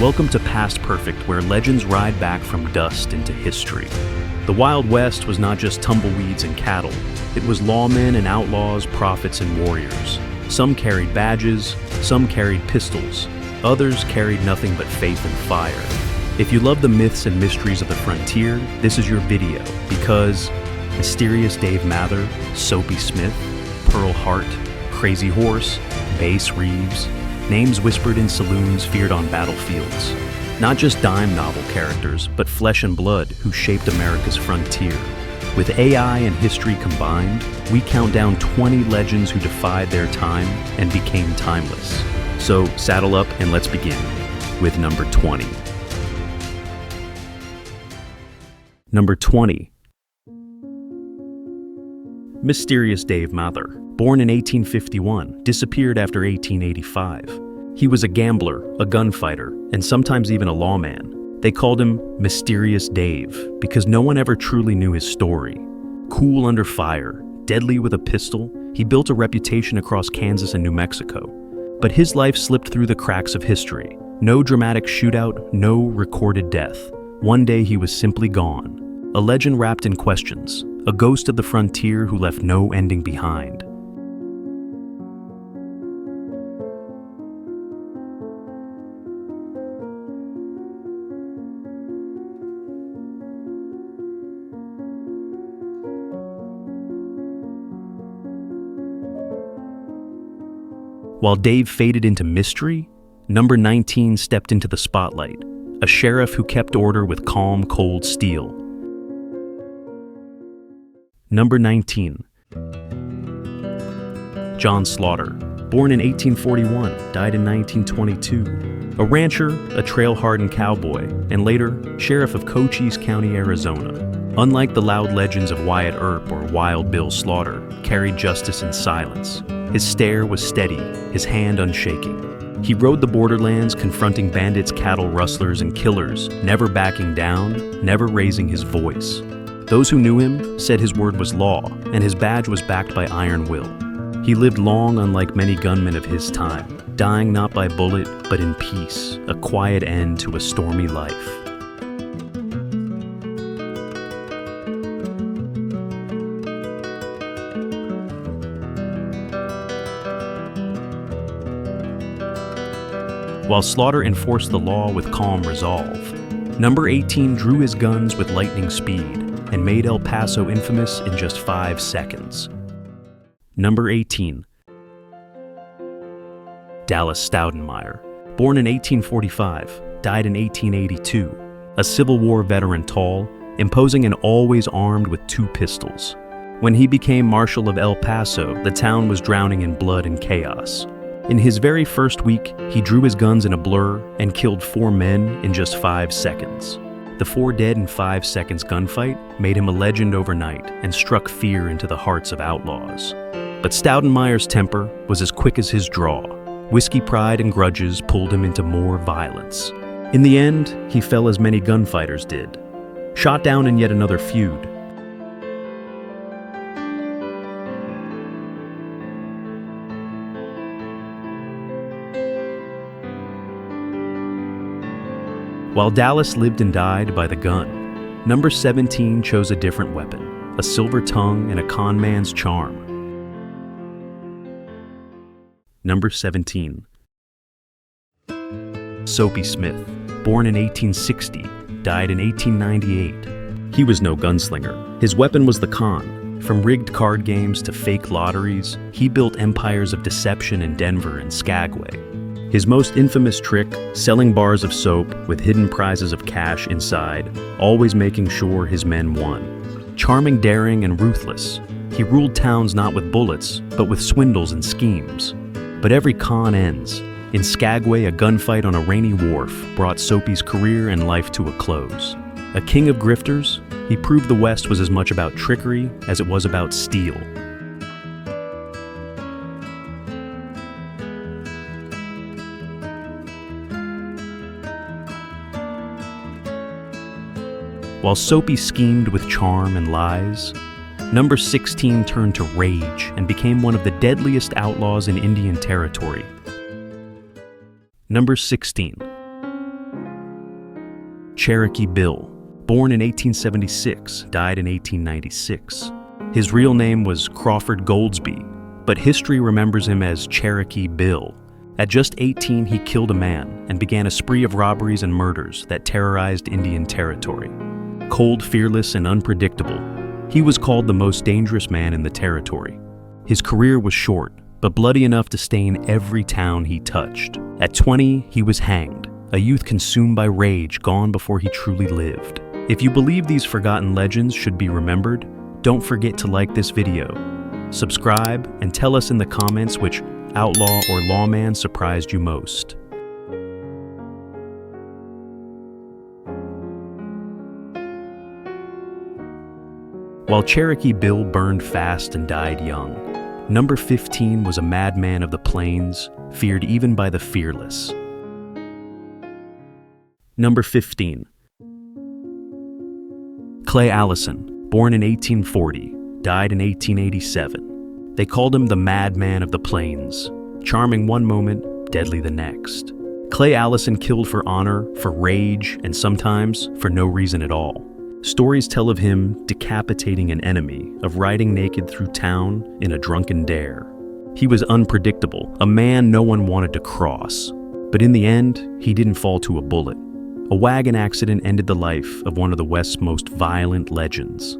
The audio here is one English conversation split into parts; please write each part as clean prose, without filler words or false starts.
Welcome to Past Perfect, where legends ride back from dust into history. The Wild West was not just tumbleweeds and cattle. It was lawmen and outlaws, prophets and warriors. Some carried badges, some carried pistols. Others carried nothing but faith and fire. If you love the myths and mysteries of the frontier, this is your video, because Mysterious Dave Mather, Soapy Smith, Pearl Hart, Crazy Horse, Bass Reeves, names whispered in saloons feared on battlefields. Not just dime novel characters, but flesh and blood who shaped America's frontier. With AI and history combined, we count down 20 legends who defied their time and became timeless. So saddle up and let's begin with number 20. Number 20. Mysterious Dave Mather, born in 1851, disappeared after 1885. He was a gambler, a gunfighter, and sometimes even a lawman. They called him Mysterious Dave because no one ever truly knew his story. Cool under fire, deadly with a pistol, he built a reputation across Kansas and New Mexico. But his life slipped through the cracks of history. No dramatic shootout, no recorded death. One day he was simply gone. A legend wrapped in questions, a ghost of the frontier who left no ending behind. While Dave faded into mystery, number 19 stepped into the spotlight, a sheriff who kept order with calm, cold steel. Number 19. John Slaughter, born in 1841, died in 1922. A rancher, a trail-hardened cowboy, and later, sheriff of Cochise County, Arizona. Unlike the loud legends of Wyatt Earp or Wild Bill Slaughter, carried justice in silence. His stare was steady, his hand unshaking. He rode the borderlands, confronting bandits, cattle rustlers, and killers, never backing down, never raising his voice. Those who knew him said his word was law, and his badge was backed by iron will. He lived long, unlike many gunmen of his time, dying not by bullet, but in peace, a quiet end to a stormy life. While Slaughter enforced the law with calm resolve, number 18 drew his guns with lightning speed and made El Paso infamous in just 5 seconds. Number 18. Dallas Stoudenmire, born in 1845, died in 1882. A Civil War veteran, tall, imposing and always armed with 2 pistols. When he became Marshal of El Paso, the town was drowning in blood and chaos. In his very first week, he drew his guns in a blur and killed 4 men in just 5 seconds. The 4 dead in 5 seconds gunfight made him a legend overnight and struck fear into the hearts of outlaws. But Stoudenmire's temper was as quick as his draw. Whiskey pride and grudges pulled him into more violence. In the end, he fell as many gunfighters did, shot down in yet another feud. While Dallas lived and died by the gun, number 17 chose a different weapon, a silver tongue and a con man's charm. Number 17. Soapy Smith, born in 1860, died in 1898. He was no gunslinger. His weapon was the con. From rigged card games to fake lotteries, he built empires of deception in Denver and Skagway. His most infamous trick, selling bars of soap with hidden prizes of cash inside, always making sure his men won. Charming, daring, and ruthless, he ruled towns not with bullets, but with swindles and schemes. But every con ends. In Skagway, a gunfight on a rainy wharf brought Soapy's career and life to a close. A king of grifters, he proved the West was as much about trickery as it was about steel. While Soapy schemed with charm and lies, number 16 turned to rage and became one of the deadliest outlaws in Indian Territory. Number 16. Cherokee Bill, born in 1876, died in 1896. His real name was Crawford Goldsby, but history remembers him as Cherokee Bill. At just 18, he killed a man and began a spree of robberies and murders that terrorized Indian Territory. Cold, fearless, and unpredictable, he was called the most dangerous man in the territory. His career was short, but bloody enough to stain every town he touched. At 20, he was hanged, a youth consumed by rage, gone before he truly lived. If you believe these forgotten legends should be remembered, don't forget to like this video, subscribe, and tell us in the comments which outlaw or lawman surprised you most. While Cherokee Bill burned fast and died young, number 15 was a madman of the plains, feared even by the fearless. Number 15. Clay Allison, born in 1840, died in 1887. They called him the madman of the plains, charming one moment, deadly the next. Clay Allison killed for honor, for rage, and sometimes for no reason at all. Stories tell of him decapitating an enemy, of riding naked through town in a drunken dare. He was unpredictable, a man no one wanted to cross. But in the end, he didn't fall to a bullet. A wagon accident ended the life of one of the West's most violent legends.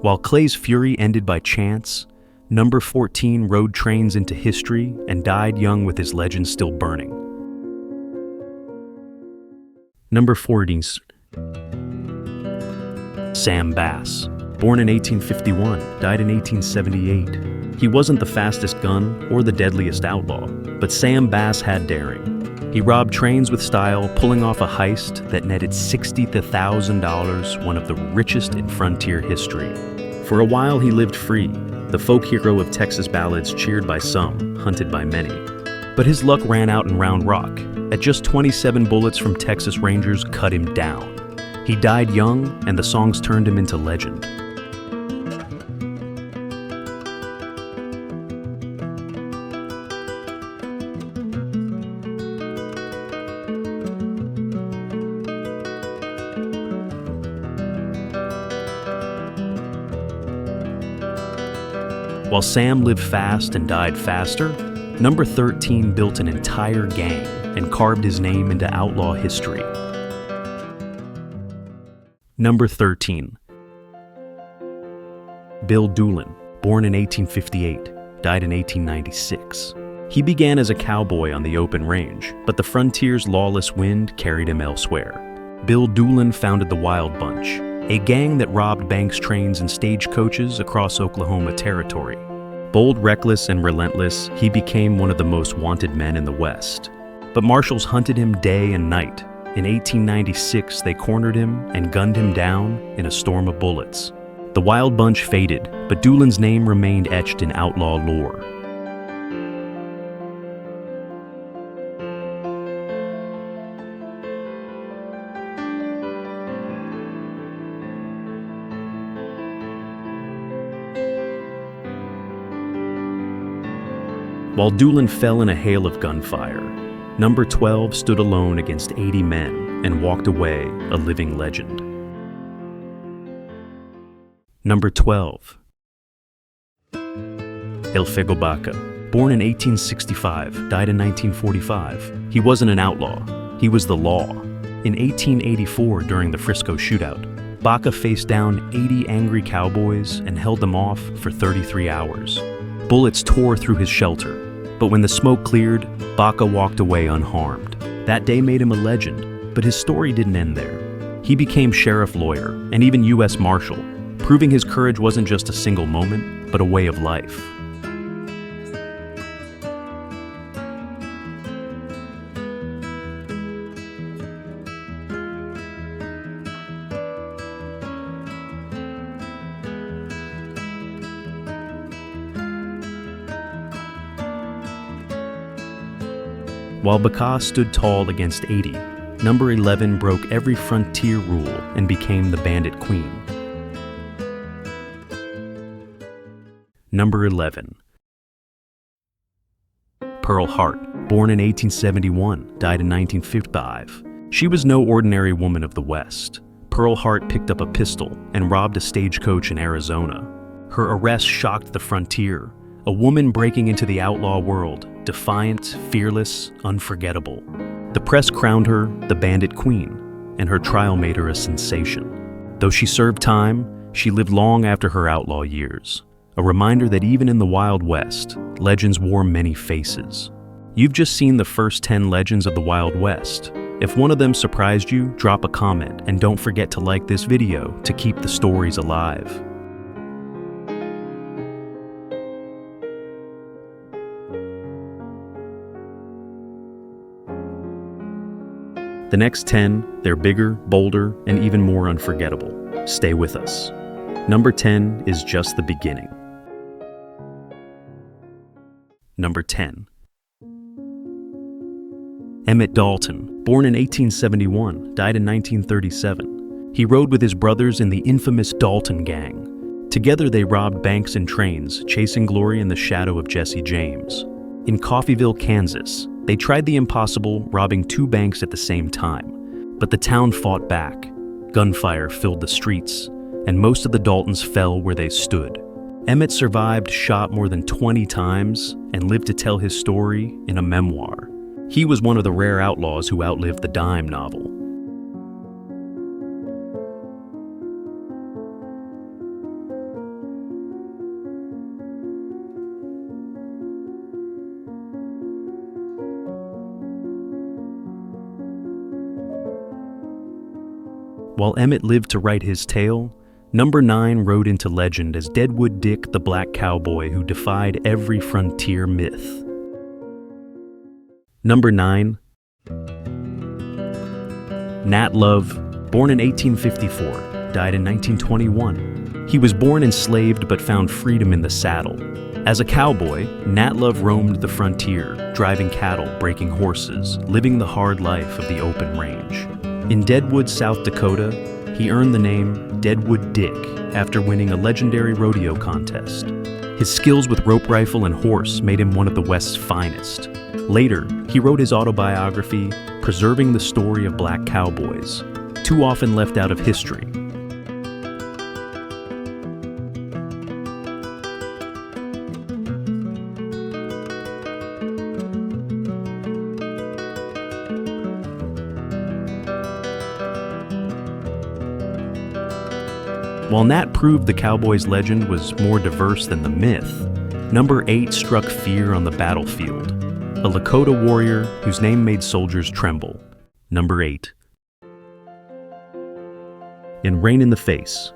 While Clay's fury ended by chance, number 14 rode trains into history and died young with his legend still burning. Number 14. Sam Bass, born in 1851, died in 1878. He wasn't the fastest gun or the deadliest outlaw, but Sam Bass had daring. He robbed trains with style, pulling off a heist that netted $60,000, one of the richest in frontier history. For a while he lived free, the folk hero of Texas ballads, cheered by some, hunted by many. But his luck ran out in Round Rock. At just 27, bullets from Texas Rangers cut him down. He died young, and the songs turned him into legend. While Sam lived fast and died faster, number 13 built an entire gang and carved his name into outlaw history. Number 13. Bill Doolin, born in 1858, died in 1896. He began as a cowboy on the open range, but the frontier's lawless wind carried him elsewhere. Bill Doolin founded the Wild Bunch, a gang that robbed banks, trains, and stagecoaches across Oklahoma Territory. Bold, reckless, and relentless, he became one of the most wanted men in the West. But marshals hunted him day and night. In 1896, they cornered him and gunned him down in a storm of bullets. The Wild Bunch faded, but Doolin's name remained etched in outlaw lore. While Doolin fell in a hail of gunfire, number 12 stood alone against 80 men and walked away a living legend. Number 12. Elfego Baca, born in 1865, died in 1945. He wasn't an outlaw, he was the law. In 1884, during the Frisco shootout, Baca faced down 80 angry cowboys and held them off for 33 hours. Bullets tore through his shelter, but when the smoke cleared, Baca walked away unharmed. That day made him a legend, but his story didn't end there. He became sheriff, lawyer, and even U.S. Marshal, proving his courage wasn't just a single moment, but a way of life. While Baca stood tall against 80, number 11 broke every frontier rule and became the bandit queen. Number 11. Pearl Hart, born in 1871, died in 1955. She was no ordinary woman of the West. Pearl Hart picked up a pistol and robbed a stagecoach in Arizona. Her arrest shocked the frontier, a woman breaking into the outlaw world, defiant, fearless, unforgettable. The press crowned her the bandit queen, and her trial made her a sensation. Though she served time, she lived long after her outlaw years, a reminder that even in the Wild West, legends wore many faces. You've just seen the first 10 legends of the Wild West. If one of them surprised you, drop a comment, and don't forget to like this video to keep the stories alive. The next 10, they're bigger, bolder, and even more unforgettable. Stay with us. Number 10 is just the beginning. Number 10. Emmett Dalton, born in 1871, died in 1937. He rode with his brothers in the infamous Dalton Gang. Together they robbed banks and trains, chasing glory in the shadow of Jesse James. In Coffeyville, Kansas, they tried the impossible, robbing 2 banks at the same time. But the town fought back. Gunfire filled the streets, and most of the Daltons fell where they stood. Emmett survived, shot more than 20 times, and lived to tell his story in a memoir. He was one of the rare outlaws who outlived the dime novel. While Emmett lived to write his tale, number 9 rode into legend as Deadwood Dick the Black Cowboy who defied every frontier myth. Number 9. Nat Love, born in 1854, died in 1921. He was born enslaved but found freedom in the saddle. As a cowboy, Nat Love roamed the frontier, driving cattle, breaking horses, living the hard life of the open range. In Deadwood, South Dakota, he earned the name Deadwood Dick after winning a legendary rodeo contest. His skills with rope rifle and horse made him one of the West's finest. Later, he wrote his autobiography, Preserving the Story of Black Cowboys, too often left out of history. While Nat proved the cowboy's legend was more diverse than the myth, number 8 struck fear on the battlefield, a Lakota warrior whose name made soldiers tremble. Number 8. In Rain in the Face,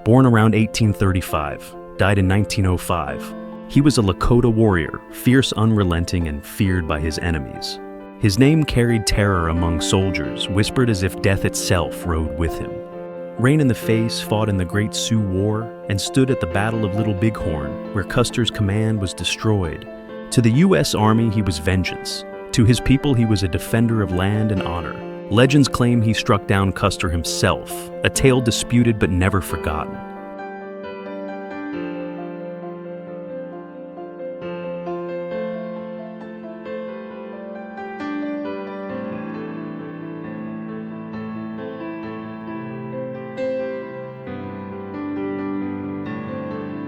born around 1835, died in 1905, he was a Lakota warrior, fierce, unrelenting, and feared by his enemies. His name carried terror among soldiers, whispered as if death itself rode with him. Rain in the Face fought in the Great Sioux War and stood at the Battle of Little Bighorn, where Custer's command was destroyed. To the U.S. Army, he was vengeance. To his people, he was a defender of land and honor. Legends claim he struck down Custer himself, a tale disputed but never forgotten.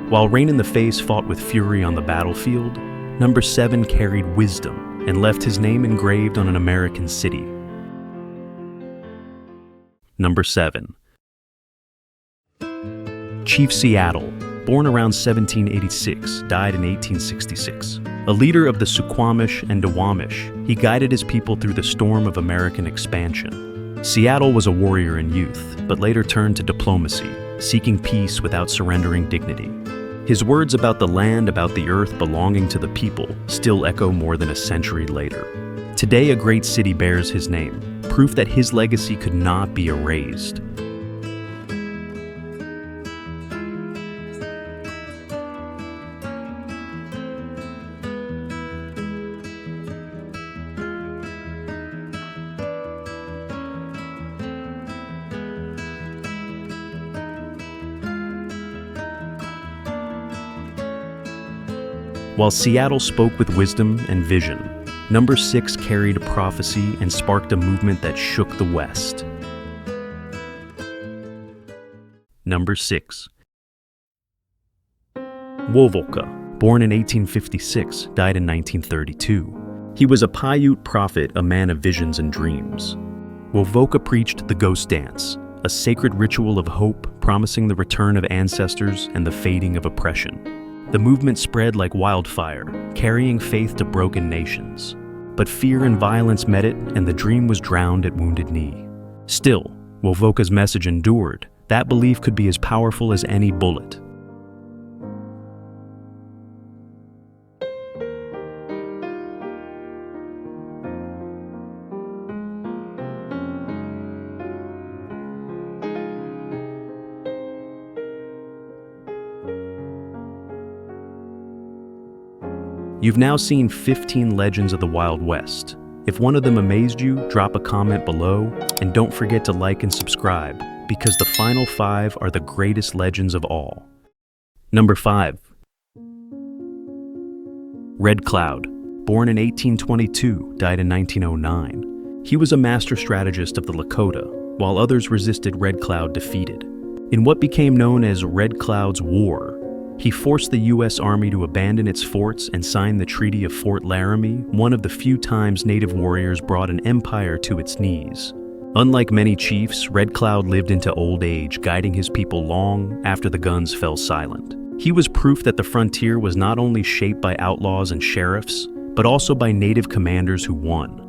While Rain in the Face fought with fury on the battlefield, number 7 carried wisdom and left his name engraved on an American city. Number 7. Chief Seattle, born around 1786, died in 1866. A leader of the Suquamish and Duwamish, he guided his people through the storm of American expansion. Seattle was a warrior in youth, but later turned to diplomacy, seeking peace without surrendering dignity. His words about the land, about the earth belonging to the people, still echo more than a century later. Today, a great city bears his name, proof that his legacy could not be erased. While Seattle spoke with wisdom and vision, Number 6 carried prophecy and sparked a movement that shook the West. Number 6. Wovoka, born in 1856, died in 1932. He was a Paiute prophet, a man of visions and dreams. Wovoka preached the ghost dance, a sacred ritual of hope promising the return of ancestors and the fading of oppression. The movement spread like wildfire, carrying faith to broken nations. But fear and violence met it, and the dream was drowned at Wounded Knee. Still, Wovoka's message endured. That belief could be as powerful as any bullet. You've now seen 15 legends of the Wild West. If one of them amazed you, drop a comment below, and don't forget to like and subscribe, because the final 5 are the greatest legends of all. Number 5. Red Cloud, born in 1822, died in 1909. He was a master strategist of the Lakota, while others resisted Red Cloud defeated. In what became known as Red Cloud's War, he forced the U.S. Army to abandon its forts and sign the Treaty of Fort Laramie, one of the few times Native warriors brought an empire to its knees. Unlike many chiefs, Red Cloud lived into old age, guiding his people long after the guns fell silent. He was proof that the frontier was not only shaped by outlaws and sheriffs, but also by Native commanders who won.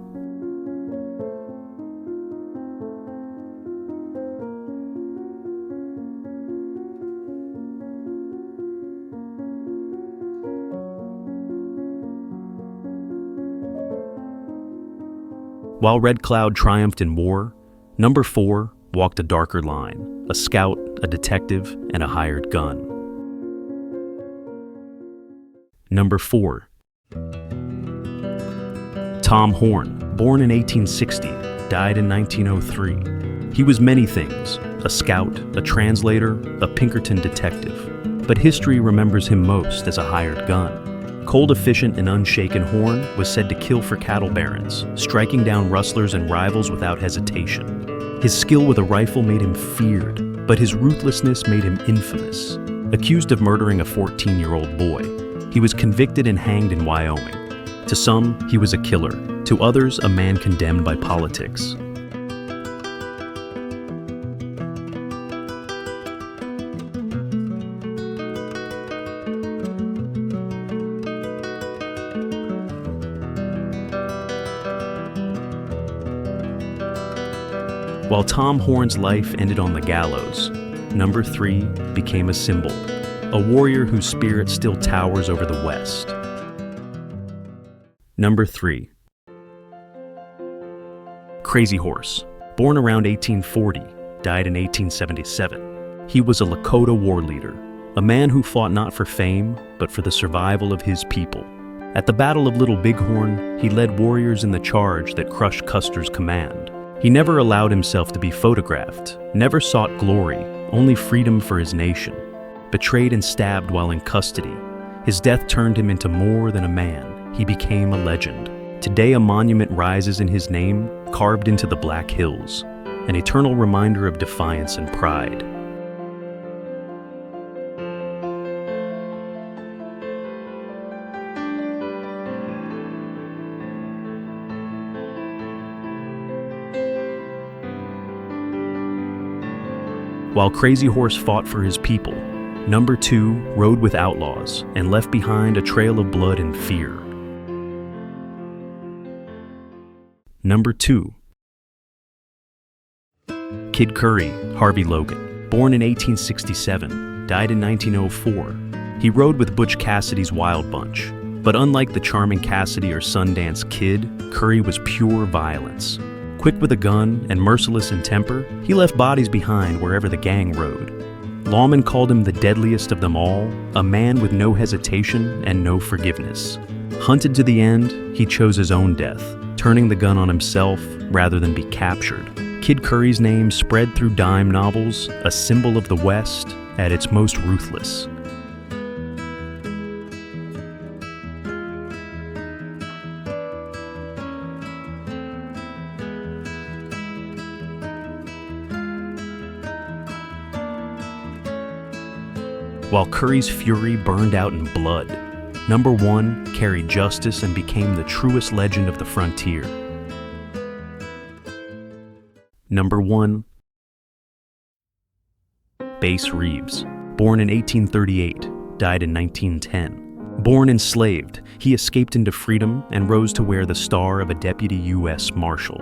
While Red Cloud triumphed in war, Number 4 walked a darker line, a scout, a detective, and a hired gun. Number 4. Tom Horn, born in 1860, died in 1903. He was many things: a scout, a translator, a Pinkerton detective. But history remembers him most as a hired gun. Cold, efficient, and unshaken, Horn was said to kill for cattle barons, striking down rustlers and rivals without hesitation. His skill with a rifle made him feared, but his ruthlessness made him infamous. Accused of murdering a 14-year-old boy, he was convicted and hanged in Wyoming. To some, he was a killer. To others, a man condemned by politics. While Tom Horn's life ended on the gallows, Number 3 became a symbol, a warrior whose spirit still towers over the West. Number 3. Crazy Horse, born around 1840, died in 1877. He was a Lakota war leader, a man who fought not for fame, but for the survival of his people. At the Battle of Little Bighorn, he led warriors in the charge that crushed Custer's command. He never allowed himself to be photographed, never sought glory, only freedom for his nation. Betrayed and stabbed while in custody, his death turned him into more than a man. He became a legend. Today, a monument rises in his name, carved into the Black Hills, an eternal reminder of defiance and pride. While Crazy Horse fought for his people, Number 2 rode with outlaws and left behind a trail of blood and fear. Number 2. Kid Curry, Harvey Logan, born in 1867, died in 1904. He rode with Butch Cassidy's Wild Bunch, but unlike the charming Cassidy or Sundance Kid, Curry was pure violence. Quick with a gun and merciless in temper, he left bodies behind wherever the gang rode. Lawmen called him the deadliest of them all, a man with no hesitation and no forgiveness. Hunted to the end, he chose his own death, turning the gun on himself rather than be captured. Kid Curry's name spread through dime novels, a symbol of the West at its most ruthless. while Curry's fury burned out in blood. Number 1 carried justice and became the truest legend of the frontier. Number 1. Bass Reeves. Born in 1838, died in 1910. Born enslaved, he escaped into freedom and rose to wear the star of a deputy U.S. Marshal.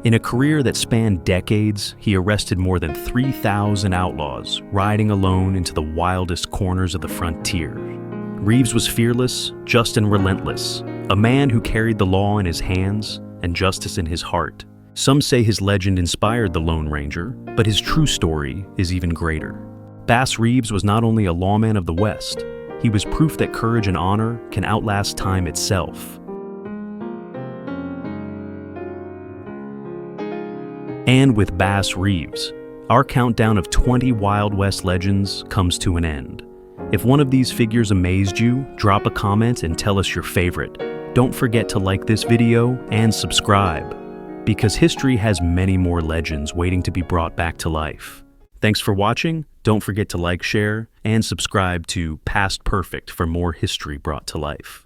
In a career that spanned decades, he arrested more than 3,000 outlaws, riding alone into the wildest corners of the frontier. Reeves was fearless, just and relentless, a man who carried the law in his hands and justice in his heart. Some say his legend inspired the Lone Ranger, but his true story is even greater. Bass Reeves was not only a lawman of the West, he was proof that courage and honor can outlast time itself. And with Bass Reeves, our countdown of 20 Wild West legends comes to an end. If one of these figures amazed you, drop a comment and tell us your favorite. Don't forget to like this video and subscribe, because history has many more legends waiting to be brought back to life. Thanks for watching. Don't forget to like, share, and subscribe to Past Perfect for more history brought to life.